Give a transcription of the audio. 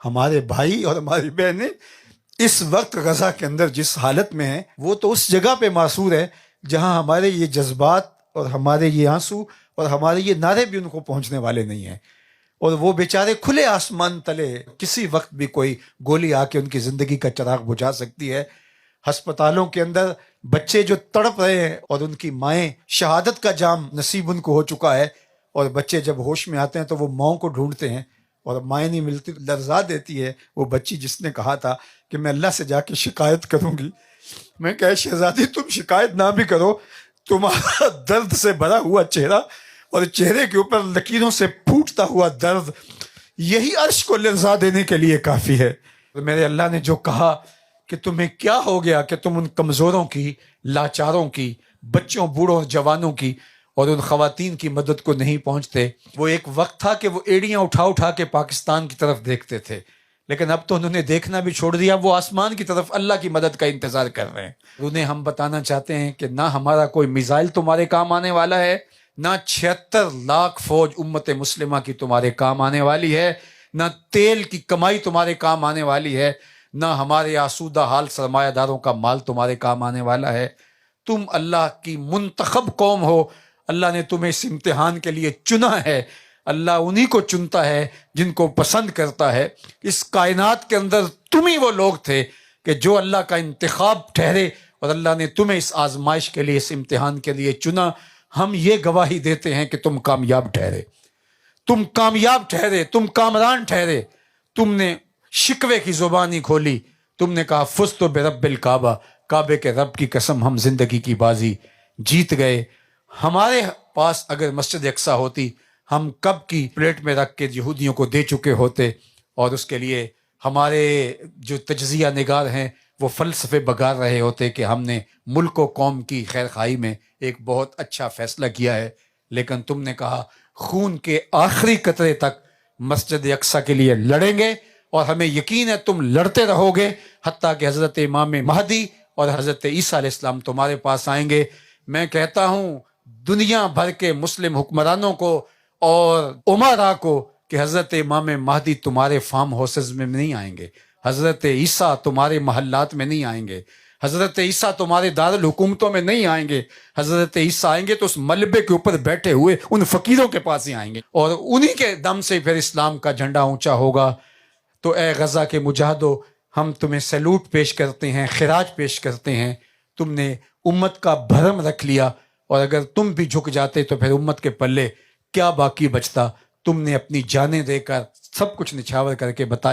ہمارے بھائی اور ہماری بہنیں اس وقت غزہ کے اندر جس حالت میں ہیں وہ تو اس جگہ پہ معصور ہے جہاں ہمارے یہ جذبات اور ہمارے یہ آنسو اور ہمارے یہ نعرے بھی ان کو پہنچنے والے نہیں ہیں، اور وہ بیچارے کھلے آسمان تلے کسی وقت بھی کوئی گولی آ کے ان کی زندگی کا چراغ بجھا سکتی ہے۔ ہسپتالوں کے اندر بچے جو تڑپ رہے ہیں اور ان کی مائیں، شہادت کا جام نصیب ان کو ہو چکا ہے، اور بچے جب ہوش میں آتے ہیں تو وہ ماؤں کو ڈھونڈتے ہیں اور مائیں نہیں ملتی، لرزا دیتی ہے وہ بچی جس نے کہا تھا کہ میں اللہ سے جا کے شکایت کروں گی۔ میں کہا شہزادی تم شکایت نہ بھی کرو، تمہارا درد سے بھرا ہوا چہرہ اور چہرے کے اوپر لکیروں سے پھوٹتا ہوا درد یہی عرش کو لرزا دینے کے لیے کافی ہے۔ میرے اللہ نے جو کہا کہ تمہیں کیا ہو گیا کہ تم ان کمزوروں کی، لاچاروں کی، بچوں، بوڑھوں، جوانوں کی اور ان خواتین کی مدد کو نہیں پہنچتے۔ وہ ایک وقت تھا کہ وہ ایڑیاں اٹھا اٹھا کے پاکستان کی طرف دیکھتے تھے، لیکن اب تو انہوں نے دیکھنا بھی چھوڑ دیا، وہ آسمان کی طرف اللہ کی مدد کا انتظار کر رہے ہیں۔ انہیں ہم بتانا چاہتے ہیں کہ نہ ہمارا کوئی میزائل تمہارے کام آنے والا ہے، نہ 76 لاکھ فوج امت مسلمہ کی تمہارے کام آنے والی ہے، نہ تیل کی کمائی تمہارے کام آنے والی ہے، نہ ہمارے آسودہ حال سرمایہ داروں کا مال تمہارے کام آنے والا ہے۔ تم اللہ کی منتخب قوم ہو، اللہ نے تمہیں اس امتحان کے لیے چنا ہے۔ اللہ انہی کو چنتا ہے جن کو پسند کرتا ہے۔ اس کائنات کے اندر تم ہی وہ لوگ تھے کہ جو اللہ کا انتخاب ٹھہرے، اور اللہ نے تمہیں اس آزمائش کے لیے، اس امتحان کے لیے چنا۔ ہم یہ گواہی دیتے ہیں کہ تم کامیاب ٹھہرے، تم کامیاب ٹھہرے، تم کامران ٹھہرے۔ تم نے شکوے کی زبان ہی کھولی، تم نے کہا فزت برب الکعبہ، کعبے کے رب کی قسم ہم زندگی کی بازی جیت گئے۔ ہمارے پاس اگر مسجد اقصیٰ ہوتی، ہم کب کی پلیٹ میں رکھ کے یہودیوں کو دے چکے ہوتے، اور اس کے لیے ہمارے جو تجزیہ نگار ہیں وہ فلسفے بگار رہے ہوتے کہ ہم نے ملک و قوم کی خیر خواہی میں ایک بہت اچھا فیصلہ کیا ہے۔ لیکن تم نے کہا خون کے آخری قطرے تک مسجد اقصیٰ کے لیے لڑیں گے، اور ہمیں یقین ہے تم لڑتے رہو گے حتیٰ کہ حضرت امام مہدی اور حضرت عیسیٰ علیہ السلام تمہارے پاس آئیں گے۔ میں کہتا ہوں دنیا بھر کے مسلم حکمرانوں کو اور امراء کو کہ حضرت امام مہدی تمہارے فارم ہاؤسز میں نہیں آئیں گے، حضرت عیسیٰ تمہارے محلات میں نہیں آئیں گے، حضرت عیسیٰ تمہارے دارالحکومتوں میں نہیں آئیں گے۔ حضرت عیسیٰ آئیں گے تو اس ملبے کے اوپر بیٹھے ہوئے ان فقیروں کے پاس ہی آئیں گے، اور انہی کے دم سے پھر اسلام کا جھنڈا اونچا ہوگا۔ تو اے غزہ کے مجاہدو، ہم تمہیں سیلوٹ پیش کرتے ہیں، خراج پیش کرتے ہیں۔ تم نے امت کا بھرم رکھ لیا، اور اگر تم بھی جھک جاتے تو پھر امت کے پلے کیا باقی بچتا؟ تم نے اپنی جانیں دے کر سب کچھ نچھاور کر کے بتایا